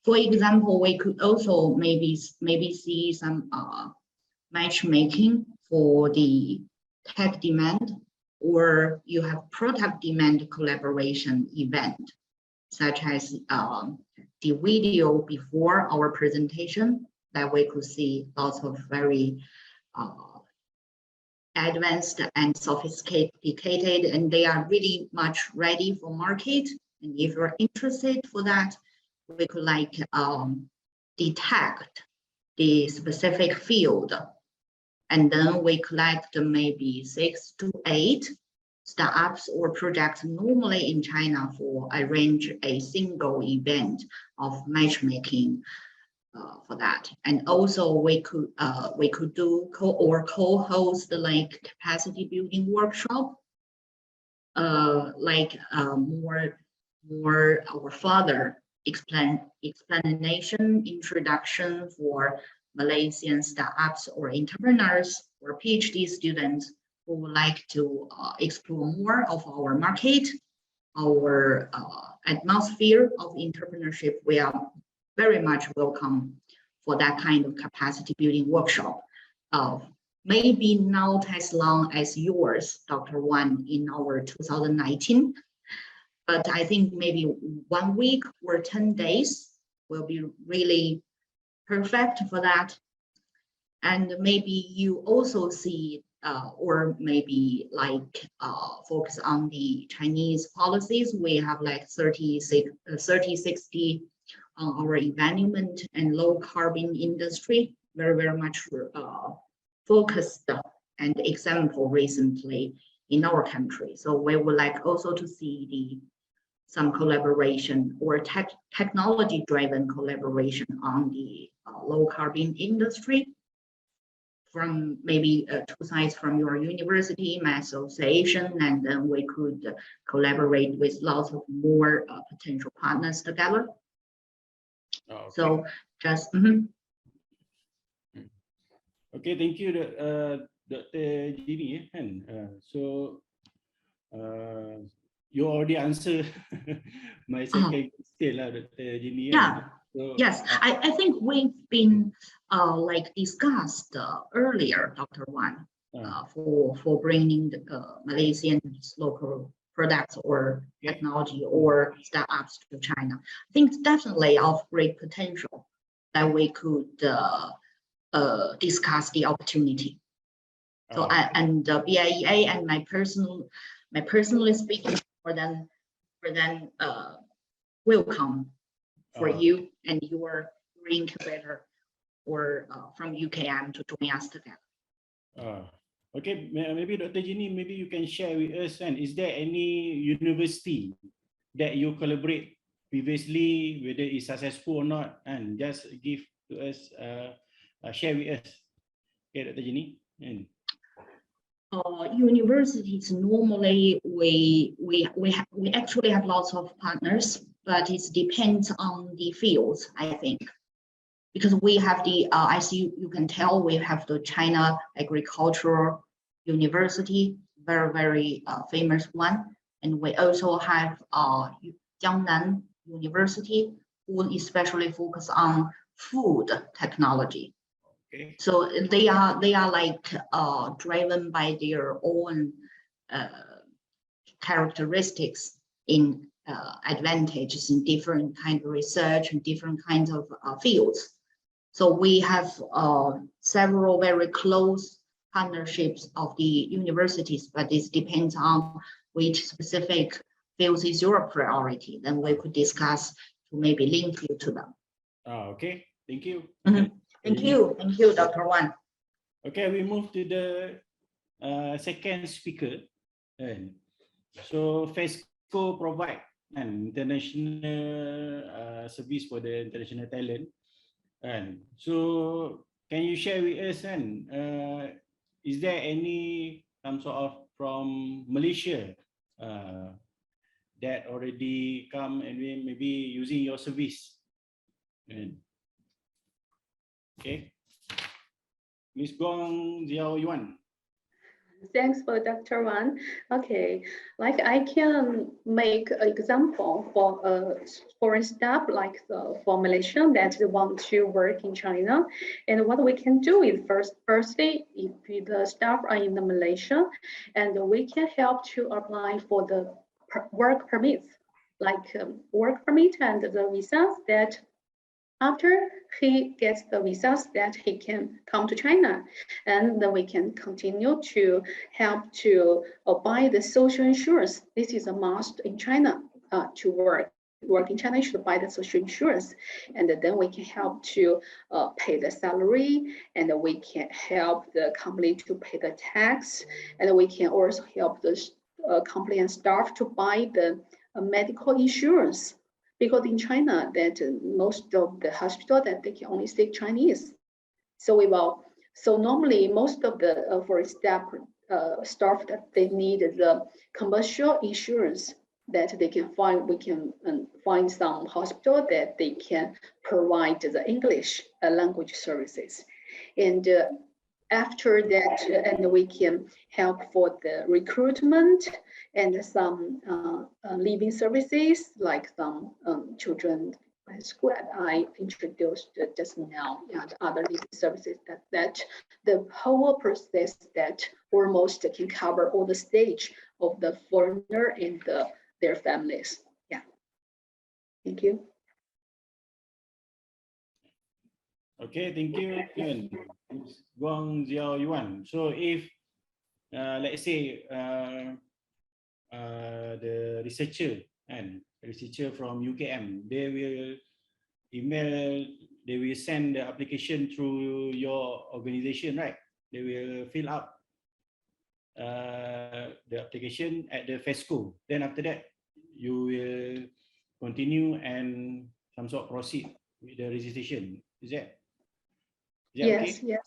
For example, we could also maybe see some matchmaking for the tech demand, or you have product demand collaboration event, such as the video before our presentation, that we could see lots of very advanced and sophisticated, and they are really much ready for market. And if you're interested for that, we could like detect the specific field, and then we collect maybe 6 to 8 startups or projects normally in China for arrange a single event of matchmaking for that. And also we could do co-host like capacity building workshop, more our further explanation introduction for Malaysian startups or entrepreneurs or PhD students who would like to explore more of our market, our atmosphere of entrepreneurship. We are very much welcome for that kind of capacity building workshop. Maybe not as long as yours, Dr. Wan, in our 2019, but I think maybe 1 week or 10 days will be really perfect for that. And maybe you also see, or maybe like focus on the Chinese policies. We have like 30-60 on our environment and low carbon industry, very much focused and example recently in our country. So we would like also to see some collaboration or technology driven collaboration on the low carbon industry from maybe 2 sides from your university, my association, and then we could collaborate with lots of more potential partners together. Okay. So just okay, thank you, Dr. Jieni. So You already answered my second question, Dr. Jieni. Yeah. So, Yes, I think we've been like discussed earlier, Dr. Wan, for bringing the Malaysian local products or technology or startups to China. I think it's definitely of great potential that we could discuss the opportunity. So and BIEA and my personally speaking for them welcome for you and your incubator or from UKM to join us together. Okay, maybe Dr. Jieni, maybe you can share with us, and is there any university that you collaborate previously, whether it's successful or not, and just give to us, share with us. Okay, Dr. Jieni. Universities normally we actually have lots of partners, but it depends on the fields, I think, because we have the as you can tell, we have the China Agricultural University, very famous one, and we also have Jiangnan University, who especially focus on food technology. Okay. So they are like driven by their own characteristics in advantages in different kind of research and different kinds of fields. So we have several very close partnerships of the universities, but this depends on which specific fields is your priority. Then we could discuss to maybe link you to them. Okay, thank you. Thank you, Dr. Wan. Okay, we move to the second speaker. So FESCO provide an international service for the international talent. And so can you share with us, and is there any some sort of from Malaysia that already come and maybe using your service? Okay, Ms. Guong Xiaoyuen. Thanks for Dr. Wan. Okay, like I can make an example for foreign staff, like for Malaysian that want to work in China. And what we can do is firstly, if the staff are in the Malaysia, and we can help to apply for the work permits, like work permit and the visas that after he gets the visas that he can come to China, and then we can continue to help to buy the social insurance. This is a must in China to work in China. You should buy the social insurance, and then we can help to pay the salary, and we can help the company to pay the tax, and we can also help the company and staff to buy the medical insurance. Because in China, that most of the hospital that they can only speak Chinese, so normally most of the for staff that they need the commercial insurance that they can find. We can find some hospital that they can provide the English language services, and after that, and we can help for the recruitment and some living services, like some children school I introduced just now, and other living services that the whole process that almost can cover all the stage of the foreigner and their families. Yeah. Thank you. Okay, thank you, Guong Xiaoyuen. So if let's say the researcher from UKM, they will send the application through your organization, right? They will fill up the application at the FESCO. Then after that, you will continue and some sort of proceed with the registration. Is that Yes, okay? yes.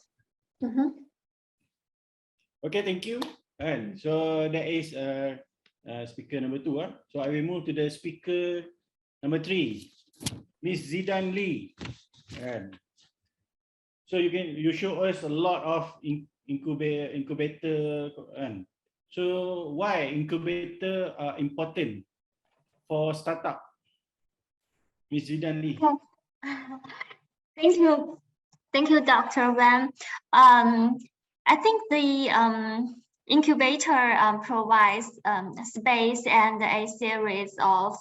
Okay, thank you. And so that is speaker number 2. So I will move to the speaker number 3, Miss Zeedan Lee. And so you show us a lot of incubator So why incubator are important for startup? Ms. Zeedan Lee. Thank you, Dr. Wen. I think the incubator provides space and a series of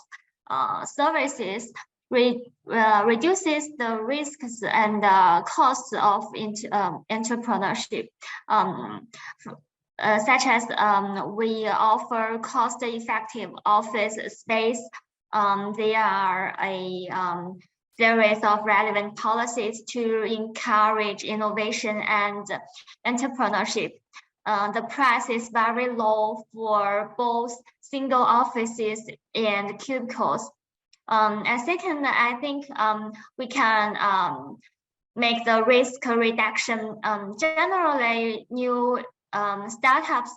services, reduces the risks and costs of entrepreneurship. Such as we offer cost-effective office space. There are a series of relevant policies to encourage innovation and entrepreneurship. The price is very low for both single offices and cubicles. And second, I think we can make the risk reduction. Generally, new startups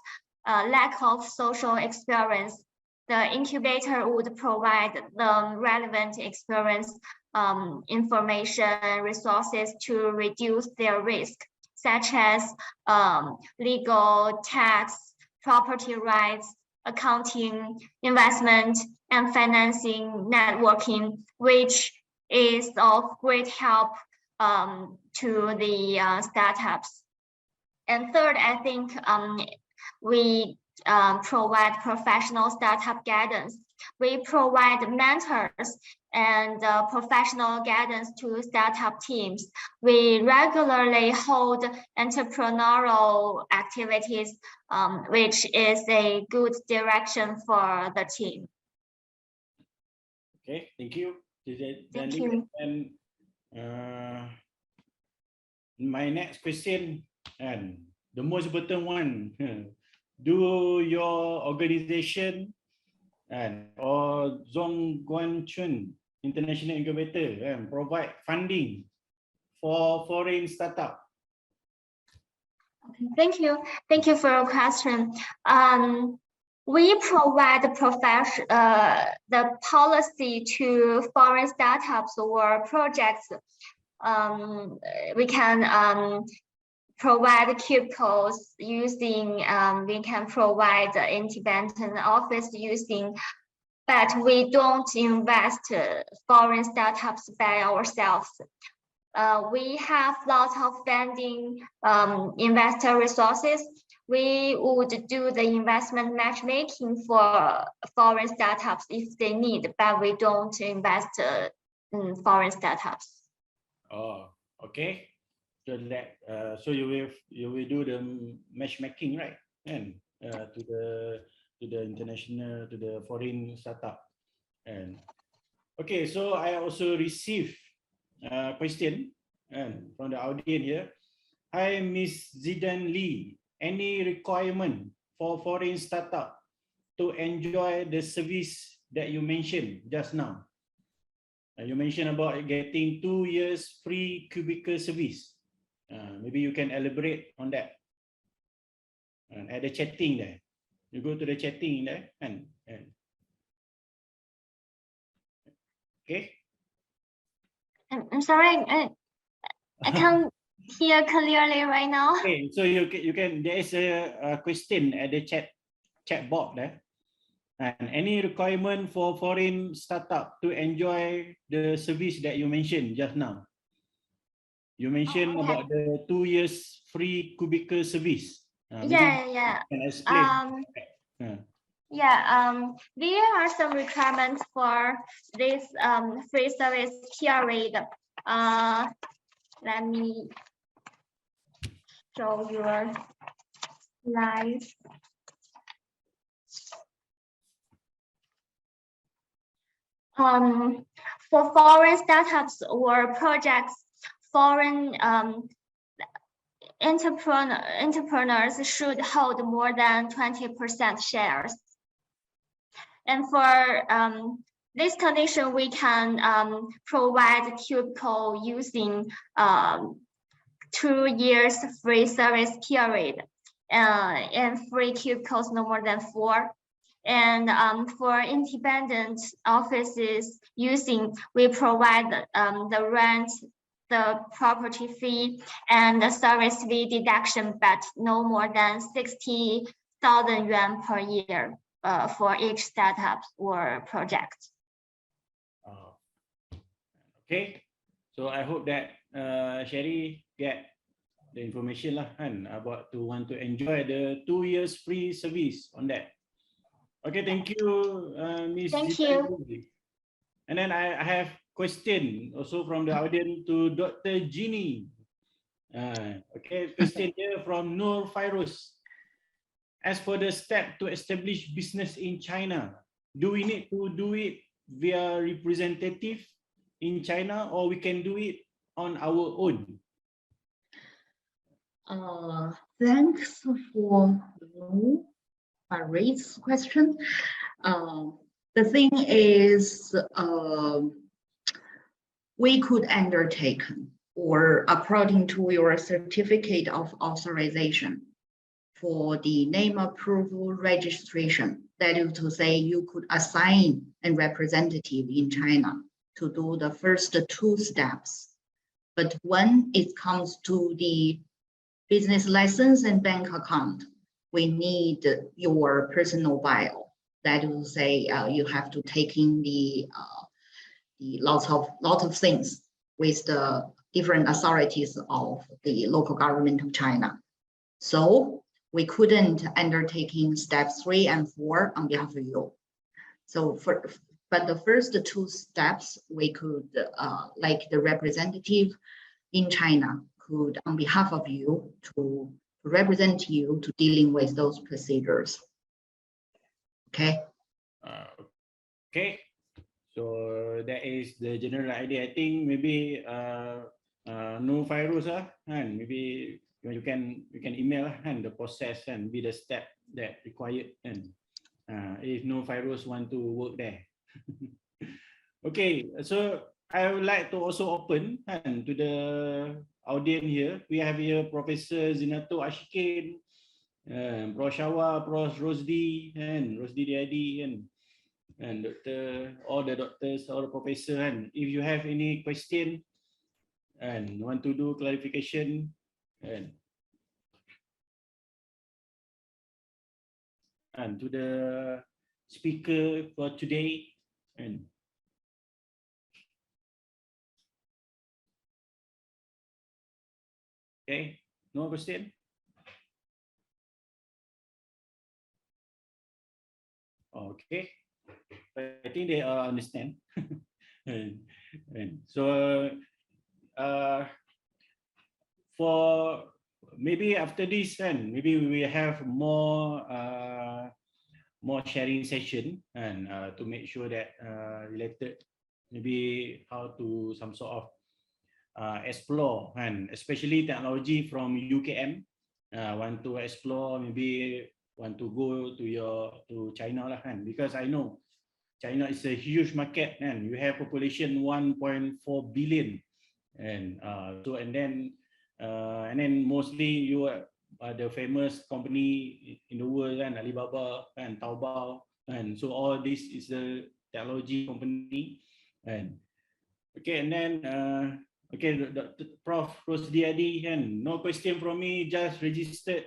lack of social experience. The incubator would provide the relevant experience, information, resources to reduce their risk, such as legal, tax, property rights, accounting, investment, and financing networking, which is of great help to the startups. And third, I think we provide professional startup guidance. We provide mentors and professional guidance to startup teams. We regularly hold entrepreneurial activities, which is a good direction for the team. Okay, thank you. Thank you. And my next question, and the most important one, do your organization or Zhongguancun International Incubator provide funding for foreign startup? Okay, thank you for your question. We provide the policy to foreign startups or projects. We can provide cubicles using, we can provide the independent office using, but we don't invest foreign startups by ourselves. We have lots of funding investor resources. We would do the investment matchmaking for foreign startups if they need, but we don't invest in foreign startups. Oh, okay. So that so you will do the matchmaking, right? And to the international, to the foreign startup. And okay, so I also received a question from the audience here. Hi, Ms. Zeedan Lee. Any requirement for foreign startup to enjoy the service that you mentioned just now? You mentioned about getting 2 years free cubicle service. Maybe you can elaborate on that. At the chatting there, you go to the chatting there and okay. I'm sorry, I can't hear clearly right now. Okay, so you can. There is a question at the chat box there. And any requirement for foreign startup to enjoy the service that you mentioned just now? You mentioned about the 2 years free cubicle service. Yeah. Can explain? There are some requirements for this free service period. Let me show your slide. For foreign startups or projects, foreign entrepreneurs should hold more than 20% shares. And for this condition, we can provide cubicle using 2 years free service period and free cubicles no more than 4. And for independent offices using, we provide the rent, the property fee, and the service fee deduction, but no more than 60 1,000 yuan per year for each startup or project. Okay, so I hope that Sherry get the information lah kan about to want to enjoy the 2 years free service on that. Okay, thank you, Miss. Thank Zeedan you. Lee. And then I have question also from the audience to Dr. Jieni. Okay, question here from Nur Fairuz. As for the step to establish business in China, do we need to do it via representative in China, or we can do it on our own? Thanks for Farid's question. The thing is, we could undertake, or according to your certificate of authorization, for the name approval registration, that is to say, you could assign a representative in China to do the first 2 steps. But when it comes to the business license and bank account, we need your personal bio. That will say you have to take in the lots of things with the different authorities of the local government of China. So we couldn't undertaking steps 3 and 4 on behalf of you. So but the first 2 steps we could, like the representative in China could, on behalf of you, to represent you to dealing with those procedures. Okay. Okay. So that is the general idea. I think maybe no Fairuz and maybe you can email and the process and be the step that required, and if no Fairuz want to work there. Okay, so I would like to also open to the audience here. We have here Professor Zinato Ashikin, Prof. Shawa, Prof. Rosdi, and Rosdi Diadi, and Doctor, all the doctors, all the professors. And if you have any question and want to do clarification, and to the speaker for today, and okay, no question? Okay, I think they understand. and so for maybe after this, and maybe we will have more sharing session, and to make sure that related maybe how to some sort of explore, and especially technology from UKM, want to explore, maybe want to go to China lah, because I know China is a huge market, and you have population 1.4 billion, and so and then mostly you are the famous company in the world, and Alibaba and Taobao, and so all this is a technology company, and okay, and then okay, Prof. Rosdiadi, and no question from me, just registered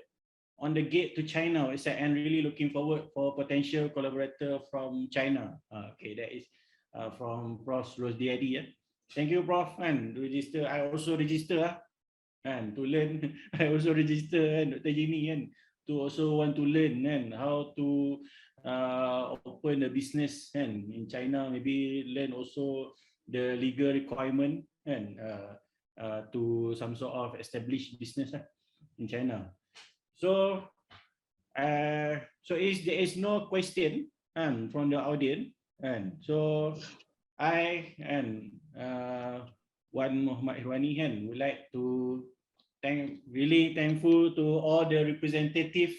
on the gate to China. It's like, I'm really looking forward for potential collaborator from China. Okay, that is from Prof. Rosdiadi. Thank you, Prof. And register. I also register and to learn. I also register, and Dr. Jieni, and to also want to learn and how to open a business and in China. Maybe learn also the legal requirement and to some sort of established business in China. So, if there is no question from the audience, and so I and Wan Muhammad Irwani would like to really thankful to all the representative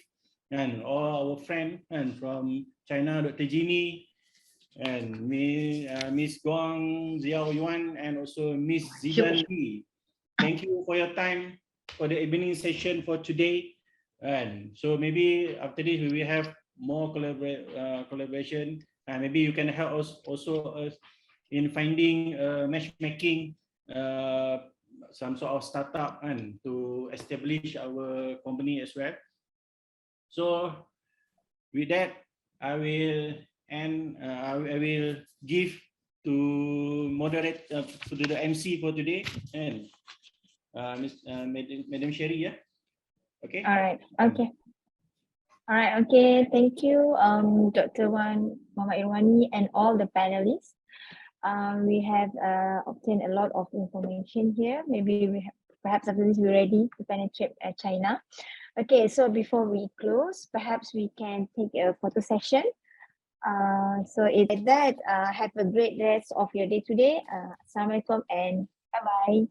and all our friends and from China, Dr. Jieni, and Miss Guong, Xiaoyuen, and also Miss Zeedan Lee. Thank you for your time for the evening session for today. And so maybe after this we will have more collaboration, and maybe you can help us also in finding matchmaking some sort of startup and to establish our company as well. So with that, I will end. I will give to moderate to the MC for today, and Madam Sherry, yeah. Okay. All right. Okay. All right. Okay. Thank you, Dr. Muhammad Irwani, and all the panelists. We have obtained a lot of information here. Maybe we have, perhaps after this we're ready to penetrate China. Okay, so before we close, perhaps we can take a photo session. So it's like that. Have a great rest of your day today. Assalamualaikum and bye-bye.